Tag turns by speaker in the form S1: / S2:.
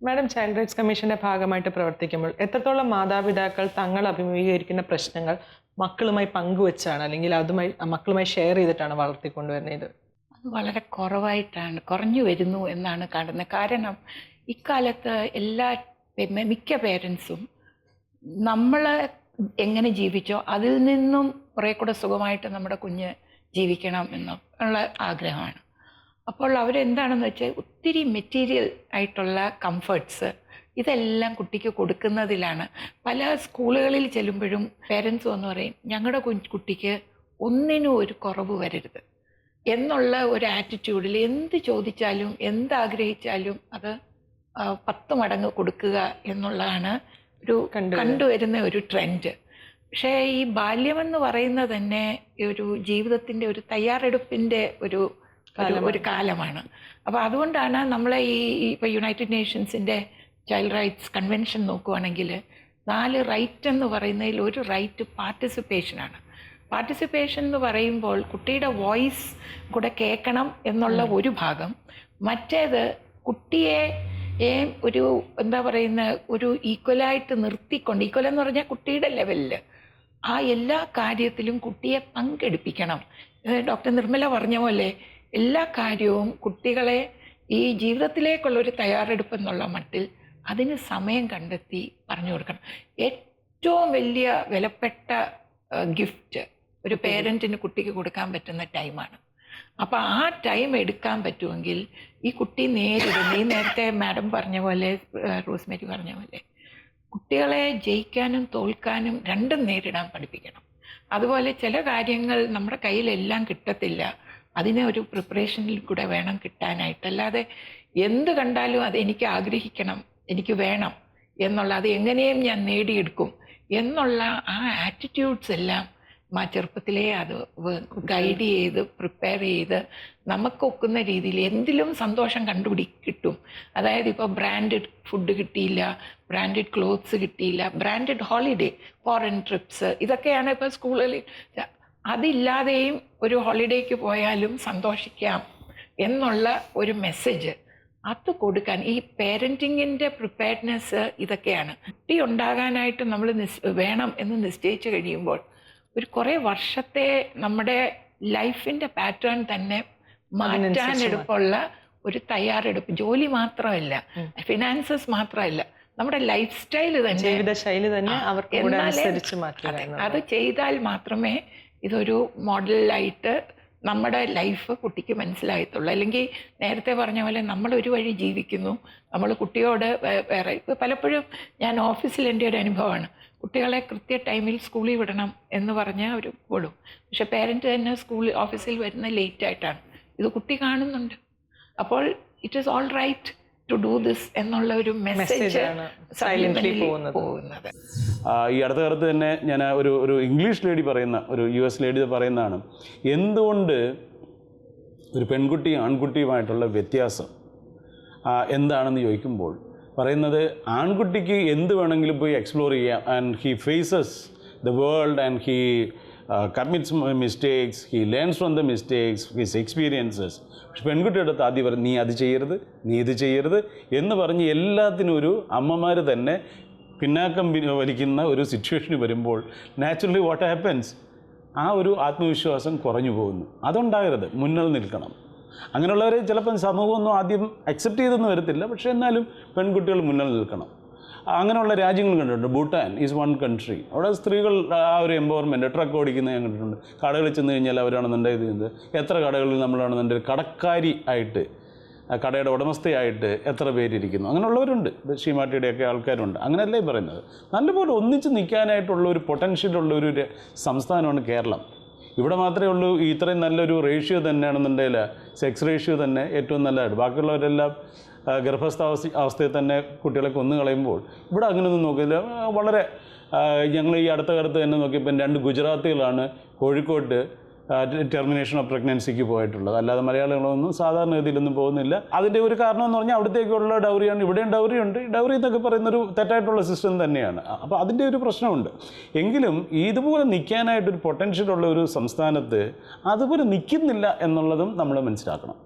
S1: Madam, child rights കമ്മീഷന്റെ ഭാഗമായിട്ട് പ്രവർത്തിക്കുമ്പോൾ എത്രത്തോളം മാതാപിതാക്കൾ തങ്ങൾ അഭിമുഖീകരിക്കുന്ന പ്രശ്നങ്ങൾ മക്കളുമായി പങ്കുവെച്ചാണ് അല്ലെങ്കിൽ അതുമായി മക്കളുമായി ഷെയർ ചെയ്തിട്ടാണ് വളർത്തിക്കൊണ്ടുവരുന്നത്?
S2: അത് വളരെ കുറഞ്ഞു വരുന്നു എന്നാണ് കാണുന്നത്. കാരണം ഇക്കാലത്ത് മിക്ക പേരൻസും നമ്മൾ എങ്ങനെ ജീവിച്ചോ അതിൽ നിന്നും കുറേ കൂടെ സുഖമായിട്ട് നമ്മുടെ കുഞ്ഞ് ജീവിക്കണം എന്നുള്ള ആഗ്രഹമാണ്. അപ്പോൾ അവരെന്താണെന്ന് വെച്ചാൽ ഒത്തിരി മെറ്റീരിയൽ ആയിട്ടുള്ള കംഫർട്ട്സ് ഇതെല്ലാം കുട്ടിക്ക് കൊടുക്കുന്നതിലാണ്. പല സ്കൂളുകളിൽ ചെല്ലുമ്പോഴും പേരൻസ് വന്ന് പറയും, ഞങ്ങളുടെ കുട്ടിക്ക് ഒന്നിനും ഒരു കുറവ് വരരുത് എന്നുള്ള ഒരു ആറ്റിറ്റ്യൂഡിൽ എന്ത് ചോദിച്ചാലും എന്താഗ്രഹിച്ചാലും അത് 10 മടങ്ങ് കൊടുക്കുക എന്നുള്ളതാണ് ഒരു കണ്ടുവരുന്ന ഒരു ട്രെൻഡ്. പക്ഷേ ഈ ബാല്യമെന്ന് പറയുന്നത് തന്നെ ഒരു ജീവിതത്തിൻ്റെ ഒരു തയ്യാറെടുപ്പിൻ്റെ ഒരു കാലമാണ്. അപ്പോൾ അതുകൊണ്ടാണ് നമ്മളെ ഇപ്പോൾ യുണൈറ്റഡ് നേഷൻസിൻ്റെ ചൈൽഡ് റൈറ്റ്സ് കൺവെൻഷൻ നോക്കുകയാണെങ്കിൽ 4 റൈറ്റ് എന്ന് പറയുന്നതിൽ ഒരു റൈറ്റ് പാർട്ടിസിപ്പേഷനാണ്. പാർട്ടിസിപ്പേഷൻ എന്ന് പറയുമ്പോൾ കുട്ടിയുടെ വോയിസ് കൂടെ കേൾക്കണം എന്നുള്ള ഒരു ഭാഗം, മറ്റേത് കുട്ടിയെ ഒരു ഒരു ഈക്വലായിട്ട് നിർത്തിക്കൊണ്ട്, ഈക്വൽ എന്ന് പറഞ്ഞാൽ കുട്ടിയുടെ ലെവലിൽ ആ എല്ലാ കാര്യത്തിലും കുട്ടിയെ പങ്കെടുപ്പിക്കണം. ഡോക്ടർ നിർമ്മല പറഞ്ഞ പോലെ എല്ലാ കാര്യവും കുട്ടികളെ ഈ ജീവിതത്തിലേക്കുള്ളൊരു തയ്യാറെടുപ്പ് എന്നുള്ള മട്ടിൽ അതിന് സമയം കണ്ടെത്തി പറഞ്ഞു കൊടുക്കണം. ഏറ്റവും വലിയ വിലപ്പെട്ട ഗിഫ്റ്റ് ഒരു പേരൻറ്റിന് കുട്ടിക്ക് കൊടുക്കാൻ പറ്റുന്ന ടൈമാണ്. അപ്പോൾ ആ ടൈം എടുക്കാൻ പറ്റുമെങ്കിൽ ഈ കുട്ടി നേരത്തെ മാഡം പറഞ്ഞ പോലെ, റോസ്മേരി പറഞ്ഞ പോലെ, കുട്ടികളെ ജയിക്കാനും തോൽക്കാനും രണ്ടും നേരിടാൻ പഠിപ്പിക്കണം. അതുപോലെ ചില കാര്യങ്ങൾ നമ്മുടെ കയ്യിലെല്ലാം കിട്ടത്തില്ല, അതിനെ ഒരു പ്രിപ്പറേഷനിൽ കൂടെ വേണം കിട്ടാനായിട്ട്. അല്ലാതെ എന്ത് കണ്ടാലും അത് എനിക്ക് ആഗ്രഹിക്കണം, എനിക്ക് വേണം എന്നുള്ള, അത് എങ്ങനെയും ഞാൻ നേടിയെടുക്കും എന്നുള്ള ആ ആറ്റിറ്റ്യൂഡ്സ് എല്ലാം ചെറുപ്പത്തിലേ അത് ഗൈഡ് ചെയ്ത് പ്രിപ്പയർ ചെയ്ത് നമുക്കൊക്കുന്ന രീതിയിൽ എന്തിലും സന്തോഷം കിട്ടും. അതായത് ഇപ്പോൾ ബ്രാൻഡഡ് ഫുഡ് കിട്ടിയില്ല, ബ്രാൻഡഡ് ക്ലോത്ത്സ് കിട്ടിയില്ല, ബ്രാൻഡഡ് ഹോളിഡേ, ഫോറിൻ ട്രിപ്സ്, ഇതൊക്കെയാണ് ഇപ്പോൾ സ്കൂളുകളിൽ. അതില്ലാതെയും ഒരു ഹോളിഡേക്ക് പോയാലും സന്തോഷിക്കാം എന്നുള്ള ഒരു മെസ്സേജ് അത് കൊടുക്കാൻ ഈ പേരൻറ്റിങ്ങിൻ്റെ പ്രിപ്പയർനെസ് ഇതൊക്കെയാണ്. കുട്ടി ഉണ്ടാകാനായിട്ട് നമ്മൾ വേണം എന്ന് നിശ്ചയിച്ചു കഴിയുമ്പോൾ ഒരു കുറേ വർഷത്തെ നമ്മുടെ ലൈഫിൻ്റെ പാറ്റേൺ തന്നെ മാറ്റാനെടുപ്പുള്ള ഒരു തയ്യാറെടുപ്പ്. ജോലി മാത്രമല്ല, ഫിനാൻസസ് മാത്രമല്ല, നമ്മുടെ ലൈഫ് സ്റ്റൈൽ തന്നെ,
S1: ജീവിതശൈലി തന്നെ
S2: അത് ചെയ്താൽ മാത്രമേ ഇതൊരു മോഡലായിട്ട് നമ്മുടെ ലൈഫ് കുട്ടിക്ക് മനസ്സിലാകത്തുള്ളൂ. അല്ലെങ്കിൽ നേരത്തെ പറഞ്ഞ പോലെ നമ്മളൊരു വഴി ജീവിക്കുന്നു, നമ്മൾ കുട്ടിയോട് വേറെ. ഇപ്പോൾ പലപ്പോഴും ഞാൻ ഓഫീസിൽ എൻ്റെ ഒരു അനുഭവമാണ്, കുട്ടികളെ കൃത്യ ടൈമിൽ സ്കൂളിൽ വിടണം എന്ന് പറഞ്ഞാൽ അവർ വിടും. പക്ഷെ പേരൻറ്റ് തന്നെ ഓഫീസിൽ വരുന്ന ലേറ്റായിട്ടാണ്. ഇത് കുട്ടി കാണുന്നുണ്ട്. അപ്പോൾ it is all right to do this എന്നുള്ള ഒരു മെസ്സേജ് പോകുന്നത്.
S3: ഈ അടുത്ത കാലത്ത് തന്നെ ഞാൻ ഒരു ഇംഗ്ലീഷ് ലേഡി പറയുന്ന, ഒരു US ലേഡി പറയുന്നതാണ്, എന്തുകൊണ്ട് ഒരു പെൺകുട്ടിയും ആൺകുട്ടിയുമായിട്ടുള്ള വ്യത്യാസം എന്താണെന്ന് ചോദിക്കുമ്പോൾ പറയുന്നത്, ആൺകുട്ടിക്ക് എന്ത് വേണമെങ്കിലും പോയി എക്സ്പ്ലോർ ചെയ്യാം, and he faces the world and he commits mistakes, he learns from the mistakes, his experiences. പക്ഷെ പെൺകുട്ടിയുടെ അടുത്ത് ആദ്യം പറയും, നീ അത് ചെയ്യരുത്, നീ ഇത് ചെയ്യരുത് എന്ന് പറഞ്ഞ് എല്ലാത്തിനും ഒരു അമ്മമാർ തന്നെ പിന്നാക്കം വലിക്കുന്ന ഒരു സിറ്റുവേഷന് വരുമ്പോൾ നാച്ചുറലി വാട്ട് ഹാപ്പൻസ്, ആ ഒരു ആത്മവിശ്വാസം കുറഞ്ഞു പോകുന്നു. അതുണ്ടാകരുത്, മുന്നിൽ നിൽക്കണം. അങ്ങനെയുള്ളവരെ ചിലപ്പം സമൂഹമൊന്നും ആദ്യം അക്സെപ്റ്റ് ചെയ്തൊന്നും വരത്തില്ല, പക്ഷേ എന്നാലും പെൺകുട്ടികൾ മുന്നിൽ നിൽക്കണം. അങ്ങനെയുള്ള രാജ്യങ്ങൾ കണ്ടിട്ടുണ്ട്. Bhutan is one country. അവിടെ സ്ത്രീകൾ ആ ഒരു എംപവർമെൻറ്റ്, ട്രക്ക് ഓടിക്കുന്നത് ഞാൻ കണ്ടിട്ടുണ്ട്. കടകളിൽ ചെന്ന് കഴിഞ്ഞാൽ അവരാണെന്നുണ്ടെങ്കിൽ എത്ര കടകളിൽ നമ്മളാണെന്നുണ്ടെങ്കിൽ കടക്കാരി ആയിട്ട്, കടയുടെ ഉടമസ്ഥയായിട്ട് എത്ര പേരിയ്ക്കുന്നു. അങ്ങനെയുള്ളവരുണ്ട്, ഷീമാട്ടിയുടെയൊക്കെ ആൾക്കാരുണ്ട്. അങ്ങനെയല്ലേ പറയുന്നത്. നല്ലപോലെ ഒന്നിച്ച് നിൽക്കാനായിട്ടുള്ള ഒരു പൊട്ടൻഷ്യലുള്ള ഒരു സംസ്ഥാനമാണ് കേരളം. ഇവിടെ മാത്രമേ ഉള്ളൂ ഇത്രയും നല്ലൊരു റേഷ്യോ തന്നെയാണെന്നുണ്ടെങ്കിൽ, സെക്സ് റേഷ്യോ തന്നെ ഏറ്റവും നല്ലതായിട്ട്. ബാക്കിയുള്ളവരെല്ലാം അവസ്ഥയിൽ തന്നെ കുട്ടികളെ കൊന്നു കളയുമ്പോൾ ഇവിടെ അങ്ങനെയൊന്നും നോക്കില്ല. വളരെ ഞങ്ങൾ ഈ അടുത്ത കാലത്ത് തന്നെ നോക്കിയപ്പോൾ 2 ഗുജറാത്തികളാണ് കോഴിക്കോട്ട് ടെർമിനേഷൻ ഓഫ് പ്രഗ്നൻസിക്ക് പോയിട്ടുള്ളത്. അല്ലാതെ മലയാളികളൊന്നും സാധാരണ ഗതിയിലൊന്നും പോകുന്നില്ല. അതിൻ്റെ ഒരു കാരണം എന്ന് പറഞ്ഞാൽ അവിടത്തേക്കുള്ള ഡൗറിയാണ്. ഇവിടെയും ഡൗറിയുണ്ട്. ഡൗറി എന്നൊക്കെ പറയുന്നൊരു തെറ്റായിട്ടുള്ള സിസ്റ്റം തന്നെയാണ്. അപ്പോൾ അതിൻ്റെ ഒരു പ്രശ്നമുണ്ട്. എങ്കിലും ഇതുപോലെ നിൽക്കാനായിട്ടൊരു പൊട്ടൻഷ്യലുള്ള ഒരു സംസ്ഥാനത്ത് അതുപോലെ നിൽക്കുന്നില്ല എന്നുള്ളതും നമ്മൾ മനസ്സിലാക്കണം.